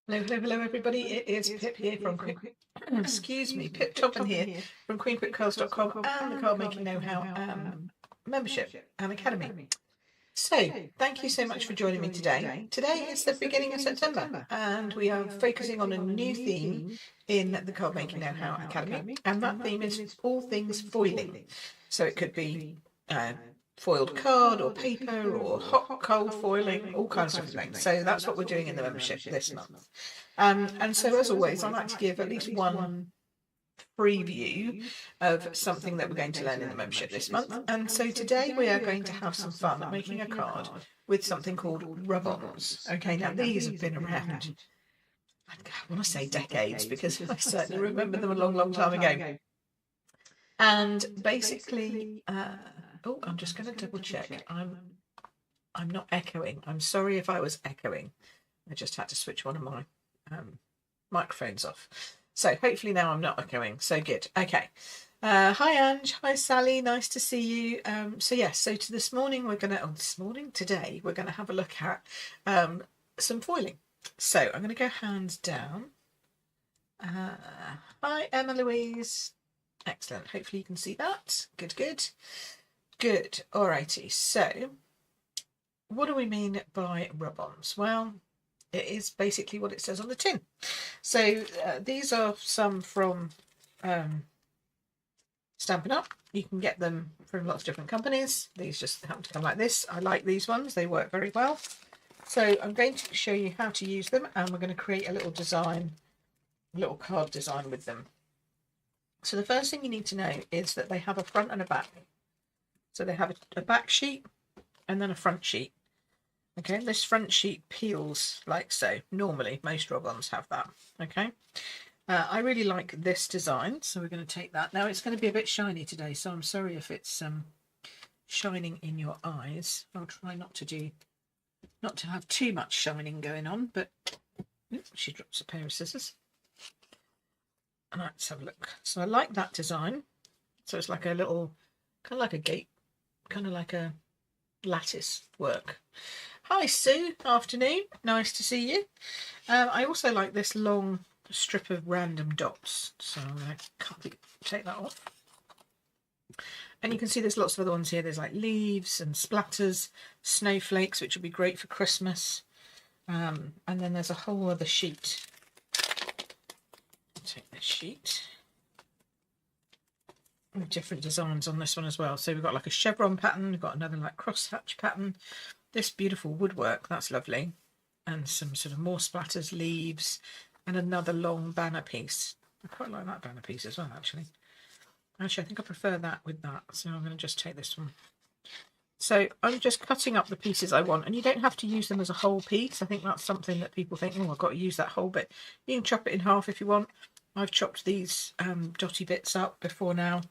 Hello, everybody. It is Pip here from excuse me, Pip Toppin here from QueenPipCards.com and the Card Making Know-How membership and academy. So, thank you so much for joining me today. Today is the beginning of September, and we are focusing on a new theme in the Card Making Know-How Academy, and that theme is all things foiling. So it could be foiled card or paper or hot cold foiling, all kinds of things. So that's what we're doing in the membership this month. And so as always, I like to give at least one preview of something that we're going to learn in the membership this month. And so today we are going to have some fun at making a card with something called rub-ons. Okay, now these have been around, I want to say decades, because I certainly remember them a long time ago. And basically, oh, I'm just going to double check. I'm not echoing. I'm sorry if I was echoing. I just had to switch one of my microphones off. So hopefully now I'm not echoing. So good. Okay. Hi Ange. Hi Sally. Nice to see you. So this morning today we're going to have a look at some foiling. So I'm going to go hands down. Hi Emma Louise. Excellent. Hopefully you can see that. Good. Alrighty. So what do we mean by rub-ons? Well, it is basically what it says on the tin. So these are some from Stampin' Up. You can get them from lots of different companies. These just happen to come like this. I like these ones. They work very well. So I'm going to show you how to use them, and we're going to create a little card design with them. So the first thing you need to know is that they have a front and a back. So they have a back sheet and then a front sheet. Okay, this front sheet peels like so. Normally, most rub-ons have that. Okay, I really like this design, so we're going to take that. Now it's going to be a bit shiny today, so I'm sorry if it's shining in your eyes. I'll try not to have too much shining going on. But oops, she drops a pair of scissors. And let's have a look. So I like that design. So it's like a little, kind of like a gate, kind of like a lattice work. Hi Sue, afternoon, nice to see you. I also like this long strip of random dots, so I'm going to take that off. And you can see there's lots of other ones here. There's like leaves and splatters, snowflakes, which would be great for Christmas. And then there's a whole other sheet. Take this sheet. Different designs on this one as well. So we've got like a chevron pattern, we've got another like crosshatch pattern, this beautiful woodwork, that's lovely, and some sort of more splatters, leaves, and another long banner piece. I quite like that banner piece as well, actually. I think I prefer that with that, so I'm going to just take this one. So I'm just cutting up the pieces I want, and you don't have to use them as a whole piece. I think that's something that people think, oh, I've got to use that whole bit. You can chop it in half if you want. I've chopped these dotty bits up before now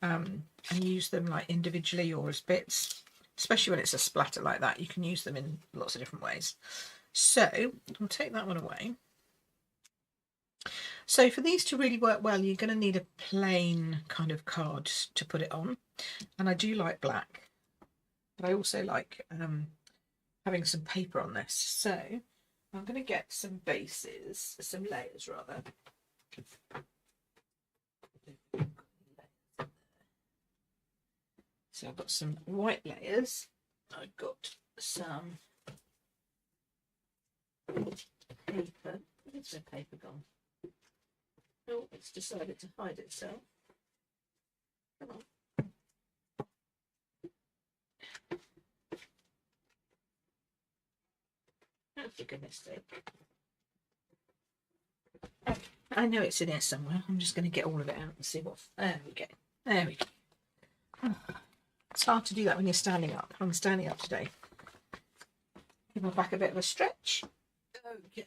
and use them like individually or as bits, especially when it's a splatter like that. You can use them in lots of different ways. So I'll take that one away. So for these to really work well, you're going to need a plain kind of card to put it on. And I do like black, but I also like having some paper on this. So I'm going to get some bases, some layers rather. So I've got some white layers, I've got some paper. Where's the paper gone? Oh, it's decided to hide itself. Come on. Oh, for goodness sake. Okay. I know it's in here somewhere. I'm just going to get all of it out and see what. There we go. There we go. It's hard to do that when you're standing up. I'm standing up today. Give my back a bit of a stretch. Okay.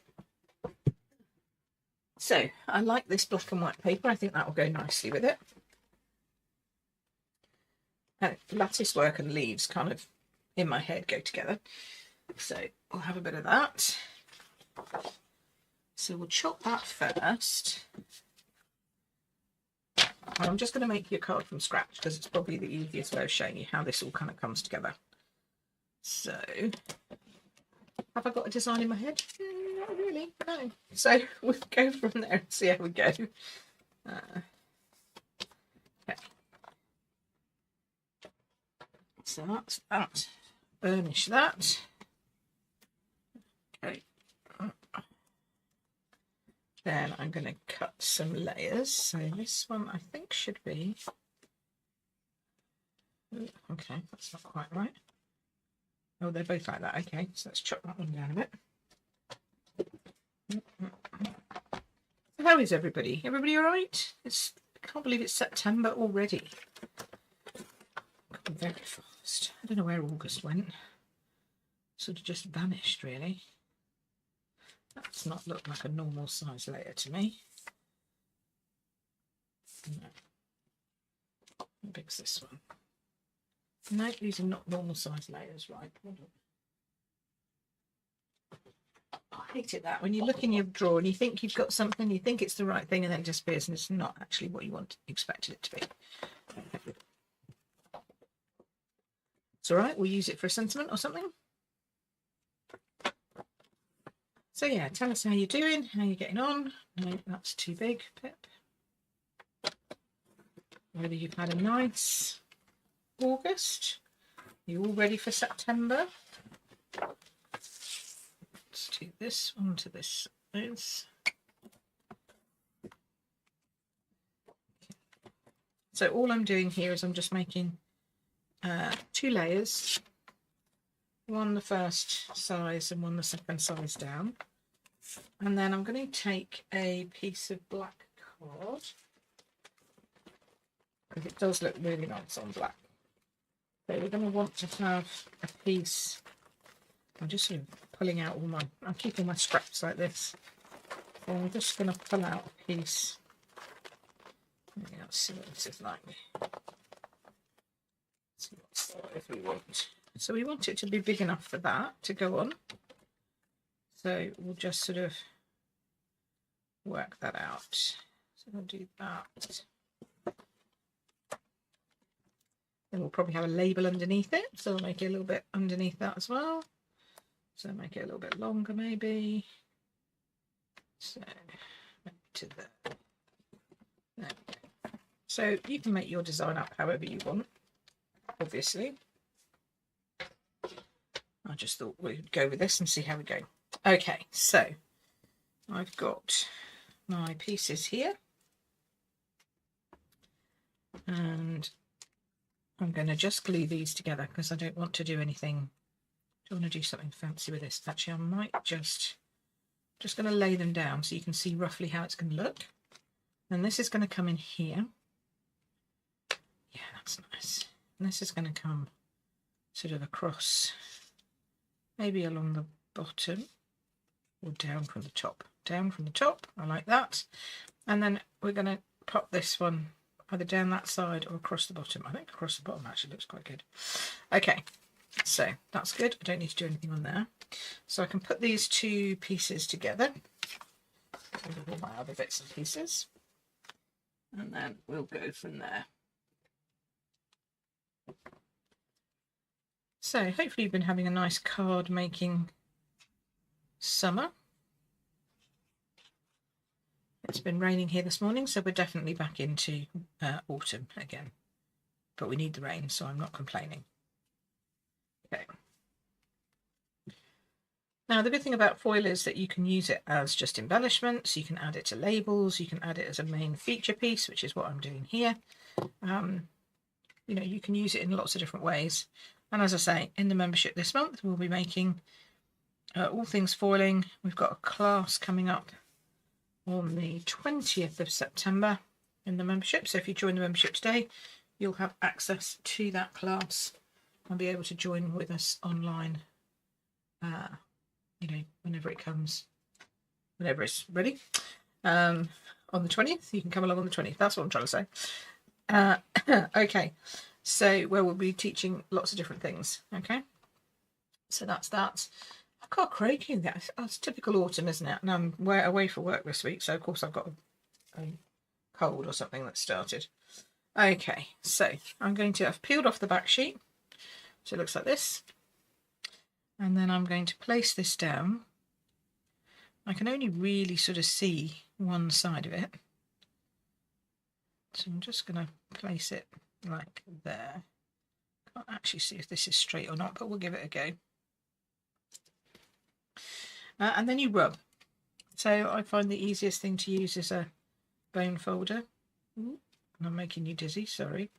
So I like this black and white paper. I think that will go nicely with it. And lattice work and leaves kind of in my head go together. So we'll have a bit of that. So we'll chop that first. And I'm just going to make you a card from scratch because it's probably the easiest way of showing you how this all kind of comes together. So, have I got a design in my head? not really, no. So we'll go from there and see how we go. Okay. So that's that. Burnish that. Okay. Then I'm going to cut some layers. So this one I think should be... Okay, that's not quite right. Oh, they're both like that. Okay, so let's chop that one down a bit. How is everybody? Everybody all right? I can't believe it's September already. Gone very fast. I don't know where August went. Sort of just vanished, really. That's not look like a normal size layer to me. No. How big's this one? No, these are not normal size layers, right? I hate it that when you look in your drawer and you think you've got something, you think it's the right thing, and then it just appears and it's not actually what you expected it to be. It's all right. We'll use it for a sentiment or something. So yeah, tell us how you're doing, how you're getting on. No, that's too big, Pip. Whether you've had a nice August. You all ready for September? Let's do this one to this. So all I'm doing here is I'm just making 2 layers. One the first size and one the second size down. And then I'm going to take a piece of black card. Because it does look really nice on black. So we're going to want to have a piece. I'm just sort of pulling out all I'm keeping my scraps like this. So I'm just going to pull out a piece. Let's see what this is like. Let's see what size we want. So we want it to be big enough for that to go on. So we'll just sort of work that out. So we'll do that. Then we'll probably have a label underneath it, so we'll make it a little bit underneath that as well. So make it a little bit longer maybe. So to there. There we go. So you can make your design up however you want, obviously. I just thought we'd go with this and see how we go. Okay, so I've got my pieces here. And I'm going to just glue these together because I don't want to do anything. I don't want to do something fancy with this. Actually, I might just going to lay them down so you can see roughly how it's going to look. And this is going to come in here. Yeah, that's nice. And this is going to come sort of across, maybe along the bottom or down from the top. Down from the top, I like that. And then we're going to pop this one either down that side or across the bottom. I think across the bottom actually looks quite good. Okay, so that's good. I don't need to do anything on there. So I can put these 2 pieces together with all my other bits and pieces. And then we'll go from there. So hopefully you've been having a nice card making summer. It's been raining here this morning, so we're definitely back into autumn again. But we need the rain, so I'm not complaining. Okay. Now, the good thing about foil is that you can use it as just embellishments. You can add it to labels. You can add it as a main feature piece, which is what I'm doing here. You know, you can use it in lots of different ways. And as I say, in the membership this month, we'll be making all things foiling. We've got a class coming up on the 20th of September in the membership. So if you join the membership today, you'll have access to that class and be able to join with us online, you know, whenever it comes, whenever it's ready. On the 20th, you can come along on the 20th. That's what I'm trying to say. Okay, so where we'll be teaching lots of different things. Okay, so that's that. I've got croaking. That's typical autumn, isn't it? And I'm away for work this week, so of course I've got a cold or something that started. Okay, so I'm going to have peeled off the back sheet, so it looks like this, and then I'm going to place this down, I can only really sort of see one side of it. So I'm just going to place it like there. Can't actually see if this is straight or not, but we'll give it a go. And then you rub. So I find the easiest thing to use is a bone folder. Ooh, I'm making you dizzy, sorry.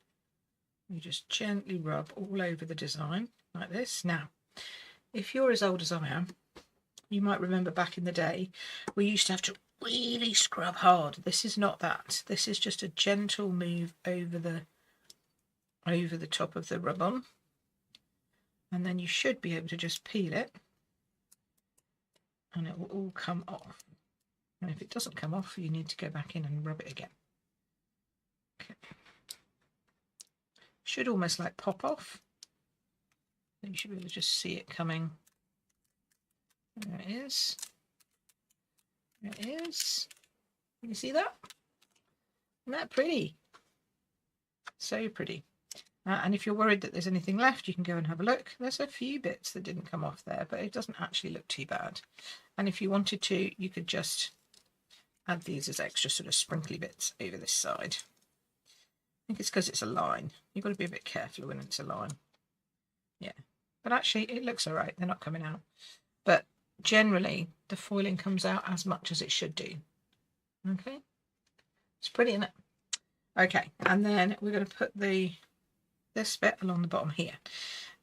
You just gently rub all over the design like this. Now, if you're as old as I am, you might remember back in the day, we used to have to really scrub hard. This is not that. This is just a gentle move over the top of the rub-on. And then you should be able to just peel it and it will all come off. And if it doesn't come off, you need to go back in and rub it again. Okay. Should almost like pop off. Then you should be able to just see it coming. There it is. There it is. Can you see that? Isn't that pretty? So pretty. And if you're worried that there's anything left, you can go and have a look. There's a few bits that didn't come off there, but it doesn't actually look too bad. And if you wanted to, you could just add these as extra sort of sprinkly bits over this side. I think it's because it's a line. You've got to be a bit careful when it's a line. Yeah, but actually it looks all right. They're not coming out. But generally, the foiling comes out as much as it should do. Okay, it's pretty, isn't it? Okay, and then we're going to put this bit along the bottom here.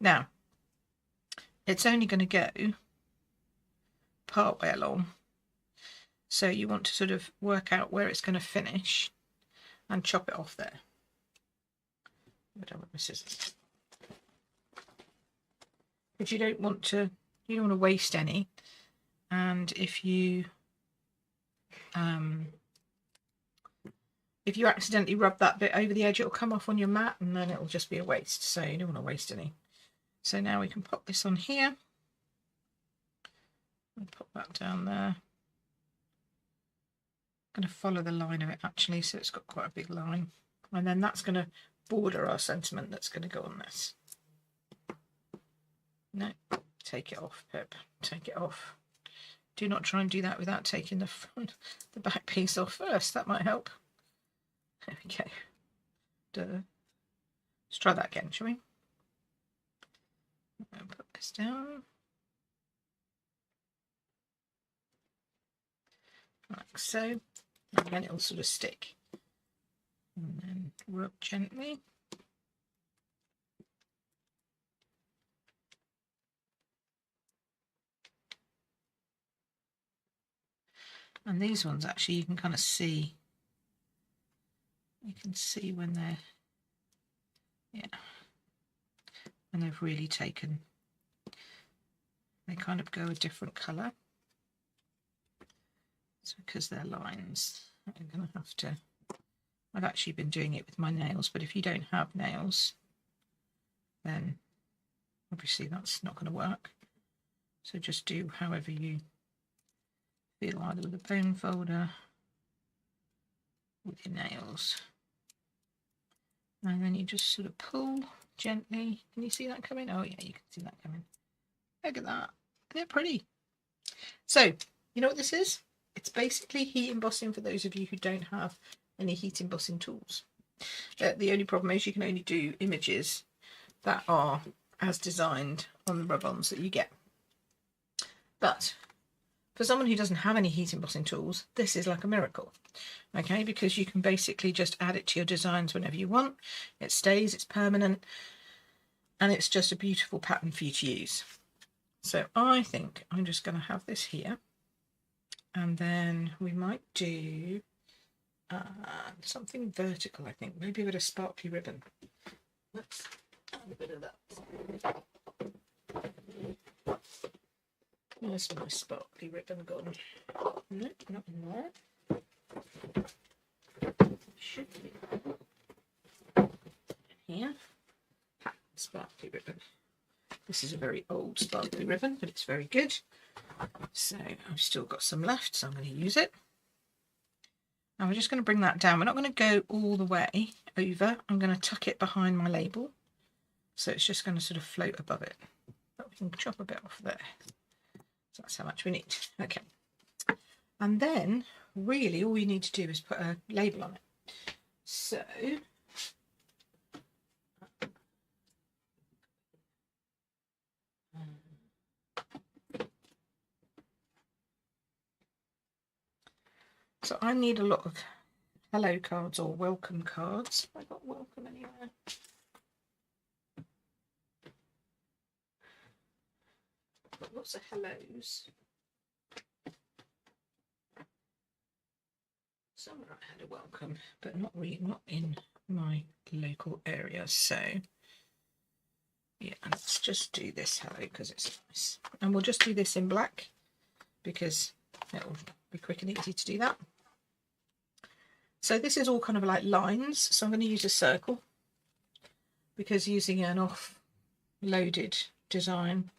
Now, it's only going to go part way along, so you want to sort of work out where it's going to finish and chop it off there. I'm done with my scissors. If you don't want to waste any, and if you accidentally rub that bit over the edge, it'll come off on your mat and then it'll just be a waste. So you don't want to waste any. So now we can pop this on here. I'll pop that down there. I'm going to follow the line of it actually, so it's got quite a big line. And then that's going to border our sentiment that's going to go on this. No, take it off, Pip. Take it off. Do not try and do that without taking the back piece off first. That might help. There we go. Duh. Let's try that again, shall we? I'll put this down. Like so. And then it'll sort of stick. And then rub gently. And these ones actually you can kind of see. You can see when they're, when they've really taken, they kind of go a different colour. It's because they're lines. I'm going to have to, I've actually been doing it with my nails, but if you don't have nails, then obviously that's not going to work. So just do however you feel, either with a bone folder, with your nails. And then you just sort of pull gently. Can you see that coming? Oh yeah, you can see that coming. Look at that. Isn't it pretty? So, you know what this is? It's basically heat embossing for those of you who don't have any heat embossing tools. The only problem is you can only do images that are as designed on the rub-ons that you get. But for someone who doesn't have any heat embossing tools, this is like a miracle. Okay, because you can basically just add it to your designs whenever you want. It stays, it's permanent, and it's just a beautiful pattern for you to use. So I think I'm just going to have this here, and then we might do something vertical, I think. Maybe a bit of sparkly ribbon. Let's add a bit of that. Where's my sparkly ribbon gone? No, not in there. Should be here. Sparkly ribbon. This is a very old sparkly ribbon, but it's very good. So I've still got some left, so I'm going to use it. Now we're just going to bring that down. We're not going to go all the way over. I'm going to tuck it behind my label, so it's just going to sort of float above it. But we can chop a bit off there. So that's how much we need. Okay. And then really all you need to do is put a label on it. So I need a lot of hello cards or welcome cards. Have I got welcome anywhere? Got lots of hellos. Somewhere I had a welcome, but not in my local area. So yeah, let's just do this hello because it's nice. And we'll just do this in black because it'll be quick and easy to do that. So this is all kind of like lines. So I'm going to use a circle because using an off-loaded design,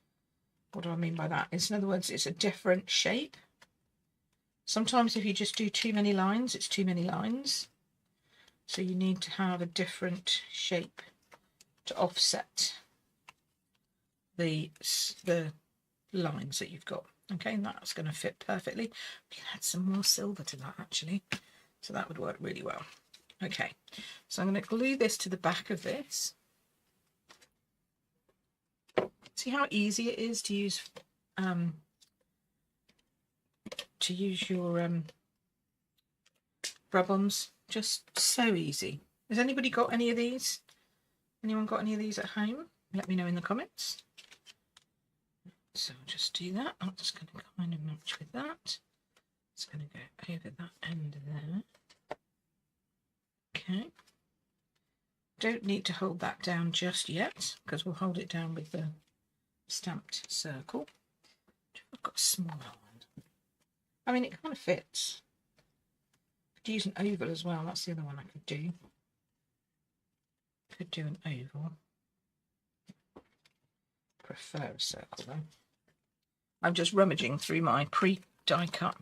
what do I mean by that? It's, in other words, it's a different shape. Sometimes if you just do too many lines, it's too many lines. So you need to have a different shape to offset the lines that you've got. Okay, and that's going to fit perfectly. We can add some more silver to that actually. So that would work really well. Okay, so I'm going to glue this to the back of this. See how easy it is to use your rub-ons? Just so easy. Has anybody got any of these? Anyone got any of these at home? Let me know in the comments. So I'll just do that. I'm just going to kind of match with that. It's going to go over that end there. Okay. Don't need to hold that down just yet because we'll hold it down with the stamped circle. I've got a smaller one. I mean, it kind of fits. Could use an oval as well. That's the other one I could do. Could do an oval. Prefer a circle though. I'm just rummaging through my pre-die cut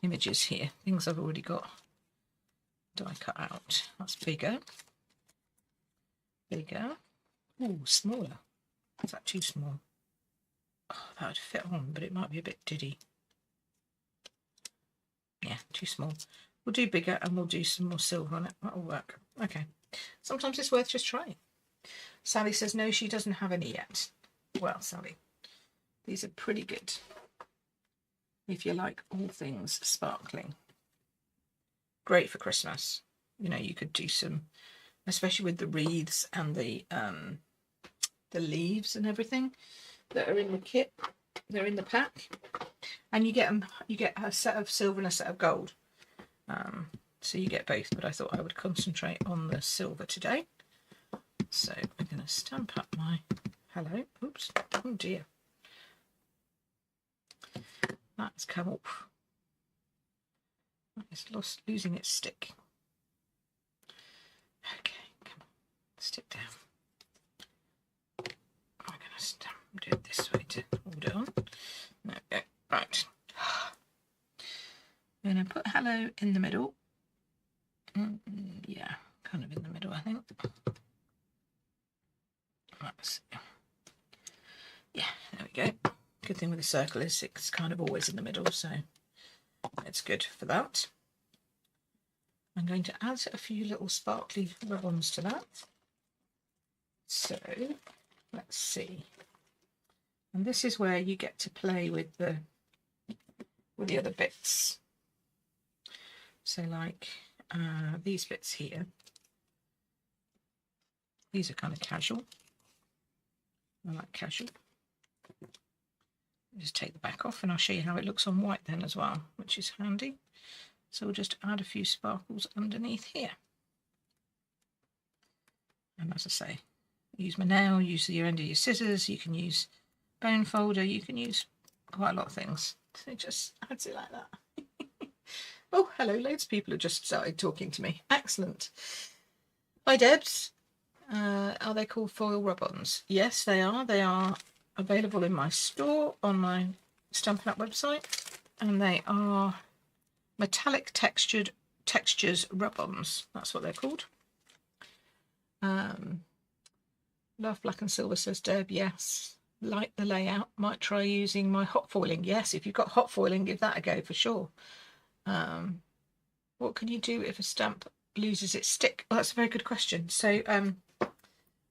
images here. Things I've already got die cut out. That's bigger. Bigger. Oh, smaller. Is that too small? Oh, that would fit on, but it might be a bit diddy. Yeah, too small. We'll do bigger and we'll do some more silver on it. That'll work. Okay. Sometimes it's worth just trying. Sally says no, she doesn't have any yet. Well, Sally, these are pretty good if you like all things sparkling. Great for Christmas. You know, you could do some, especially with the wreaths and the leaves and everything that are in the kit. They're in the pack, and you get them. You get a set of silver and a set of gold. So you get both. But I thought I would concentrate on the silver today. So I'm going to stamp up my hello. Oops. Oh dear. That's come off. It's losing its stick. Okay, come on, stick down. I'm going to do it this way to hold it on. Okay, right. I'm going to put hello in the middle. Yeah, kind of in the middle, I think. Let's see. Yeah, there we go. Good thing with the circle is it's kind of always in the middle, so it's good for that. I'm going to add a few little sparkly ribbons to that. So let's see. And this is where you get to play with the other bits. So like these bits here. These are kind of casual. I like casual. Just take the back off and I'll show you how it looks on white then as well, which is handy. So we'll just add a few sparkles underneath here. And as I say, use my nail, use your end of your scissors, you can use bone folder, you can use quite a lot of things. So it just adds it like that. Oh, hello, loads of people have just started talking to me. Excellent. Hi, Debs. Are they called foil rub-ons? Yes, they are. They are available in my store on my Stampin' Up website, and they are metallic textures rub-ons. That's what they're called. Love Black and Silver, says Deb. Yes, like the layout, might try using my hot foiling. Yes, if you've got hot foiling, give that a go for sure. What can you do if a stamp loses its stick? Well, that's a very good question. So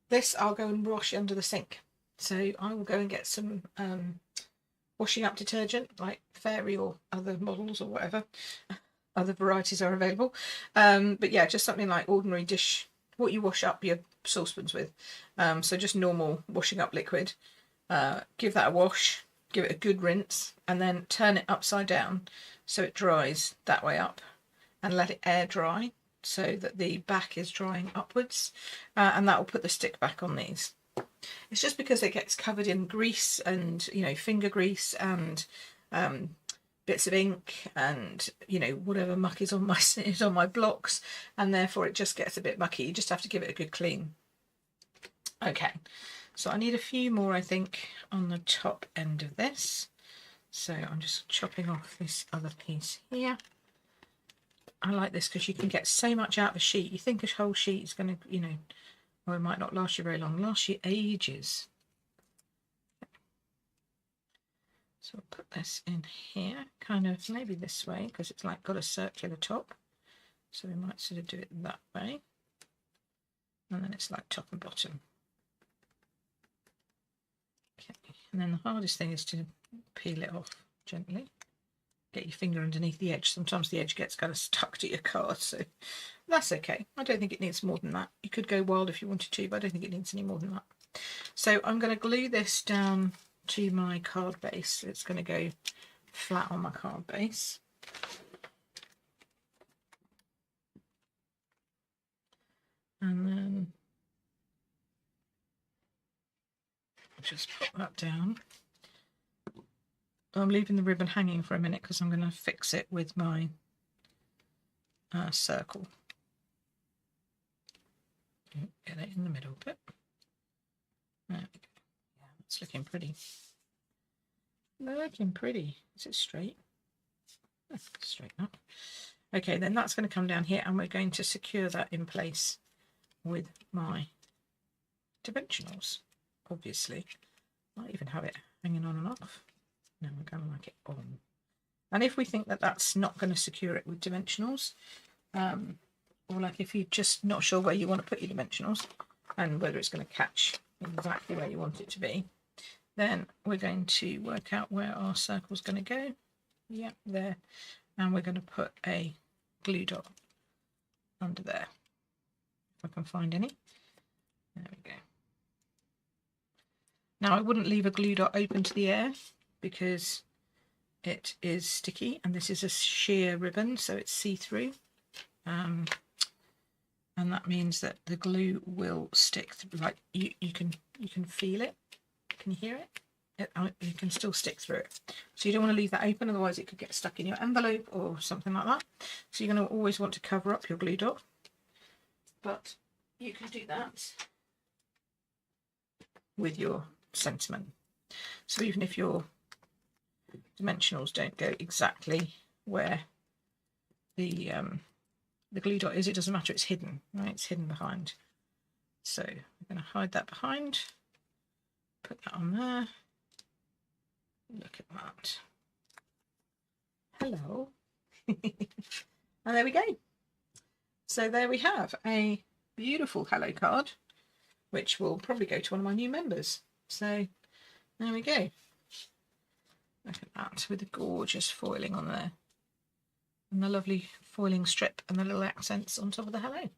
this I'll go and wash under the sink. So I will go and get some washing up detergent like Fairy or other models or whatever. Other varieties are available. But yeah, just something like ordinary dish, what you wash up your saucepans with. So just normal washing up liquid. Give that a wash, give it a good rinse, and then turn it upside down so it dries that way up, and let it air dry so that the back is drying upwards, and that will put the stick back on these. It's just because it gets covered in grease and, you know, finger grease and bits of ink and, you know, whatever muck is on my blocks, and therefore it just gets a bit mucky. You just have to give it a good clean. Okay, so I need a few more, I think, on the top end of this. So I'm just chopping off this other piece here. I like this because you can get so much out of a sheet. You think a whole sheet is going to, you know, or it might not last you very long, last you ages. So I'll put this in here, kind of maybe this way, because it's like got a circular top. So we might sort of do it that way. And then it's like top and bottom. Okay, and then the hardest thing is to peel it off gently. Get your finger underneath the edge. Sometimes the edge gets kind of stuck to your card, so that's okay. I don't think it needs more than that. You could go wild if you wanted to, but I don't think it needs any more than that. So I'm going to glue this down to my card base. It's going to go flat on my card base. And then just put that down. I'm leaving the ribbon hanging for a minute because I'm going to fix it with my circle. Get it in the middle bit. There we go. Yeah, it's looking pretty. Looking pretty. Is it straight? Straight up. Okay, then that's going to come down here, and we're going to secure that in place with my dimensionals. Obviously, I might even have it hanging on and off. No, we're going to like it on. And if we think that that's not going to secure it with dimensionals, or like if you're just not sure where you want to put your dimensionals and whether it's going to catch exactly where you want it to be, then we're going to work out where our circle's going to go. Yep, there. And we're going to put a glue dot under there. If I can find any. There we go. Now I wouldn't leave a glue dot open to the air because it is sticky, and this is a sheer ribbon, so it's see-through, and that means that the glue will stick. Like you can feel it. Can you hear it? You can still stick through it. So you don't want to leave that open, otherwise it could get stuck in your envelope or something like that. So you're going to always want to cover up your glue dot, but you can do that with your sentiment. So even if your dimensionals don't go exactly where the glue dot is, it doesn't matter, it's hidden, right? It's hidden behind. So we're going to hide that behind, put that on there. Look at that. Hello. And there we go. So there we have a beautiful hello card, which will probably go to one of my new members. So there we go. Look at that, with the gorgeous foiling on there. And the lovely foiling strip and the little accents on top of the hello.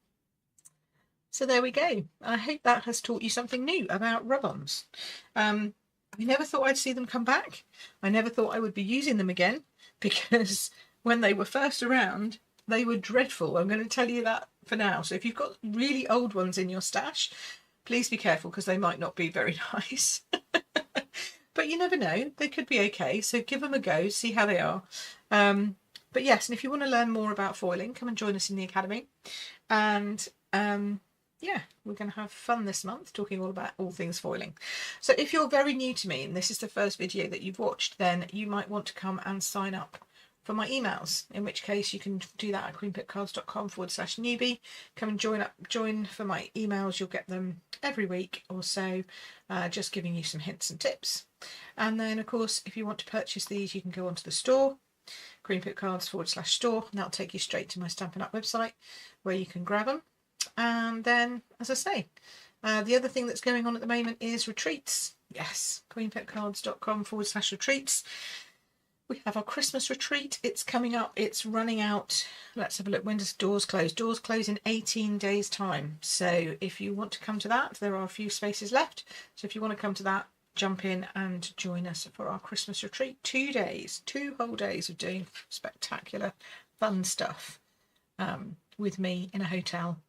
So there we go. I hope that has taught you something new about rub-ons. I never thought I'd see them come back. I never thought I would be using them again, because when they were first around, they were dreadful. I'm going to tell you that for now. So if you've got really old ones in your stash, please be careful, because they might not be very nice. But you never know, they could be okay. So give them a go, see how they are. But yes, and if you want to learn more about foiling, come and join us in the Academy. And yeah, we're going to have fun this month talking all about all things foiling. So if you're very new to me and this is the first video that you've watched, then you might want to come and sign up for my emails, in which case you can do that at queenpipcards.com/newbie. Come and join for my emails. You'll get them every week or so, just giving you some hints and tips. And then, of course, if you want to purchase these, you can go onto the store, queenpipcards/store, and that'll take you straight to my Stampin' Up website where you can grab them. And then, as I say, the other thing that's going on at the moment is retreats. Yes, queenpipcards.com/retreats. We have our Christmas retreat. It's coming up. It's running out. Let's have a look. When does doors close? Doors close in 18 days' time. So if you want to come to that, there are a few spaces left. So if you want to come to that, jump in and join us for our Christmas retreat. 2 days, 2 whole days of doing spectacular, fun stuff with me in a hotel.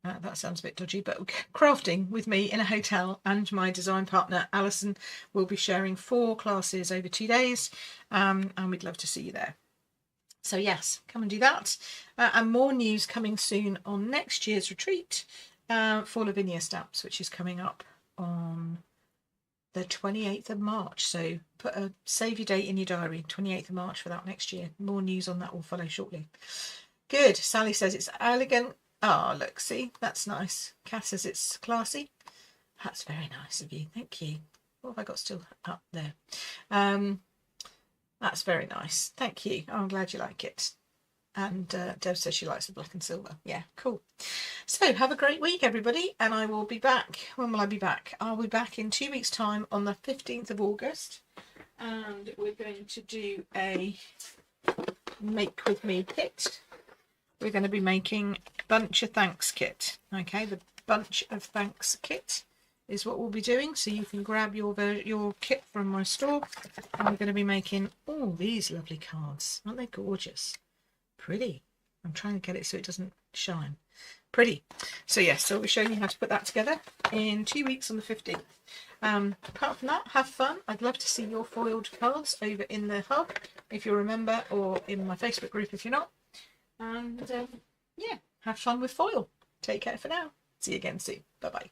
That sounds a bit dodgy, but crafting with me in a hotel, and my design partner Alison will be sharing 4 classes over 2 days, and we'd love to see you there. So yes, come and do that. And more news coming soon on next year's retreat for Lavinia Stamps, which is coming up on the 28th of March. So save your date in your diary, 28th of March for that next year. More news on that will follow shortly. Good. Sally says it's elegant. Oh, look, see, that's nice. Cass says it's classy. That's very nice of you. Thank you. What have I got still up there? That's very nice. Thank you. Oh, I'm glad you like it. And Deb says she likes the black and silver. Yeah, cool. So have a great week, everybody. And I will be back. When will I be back? I'll be back in 2 weeks' time on the 15th of August. And we're going to do a Make With Me kit. We're going to be making Bunch of Thanks kit. Okay, the Bunch of Thanks kit is what we'll be doing. So you can grab your kit from my store. And we're going to be making all these lovely cards. Aren't they gorgeous? Pretty. I'm trying to get it so it doesn't shine. Pretty. So yes, so we'll show you how to put that together in 2 weeks on the 15th. Apart from that, have fun. I'd love to see your foiled cards over in the hub, if you're a member, or in my Facebook group if you're not. And yeah, have fun with foil. Take care for now. See you again soon. Bye bye.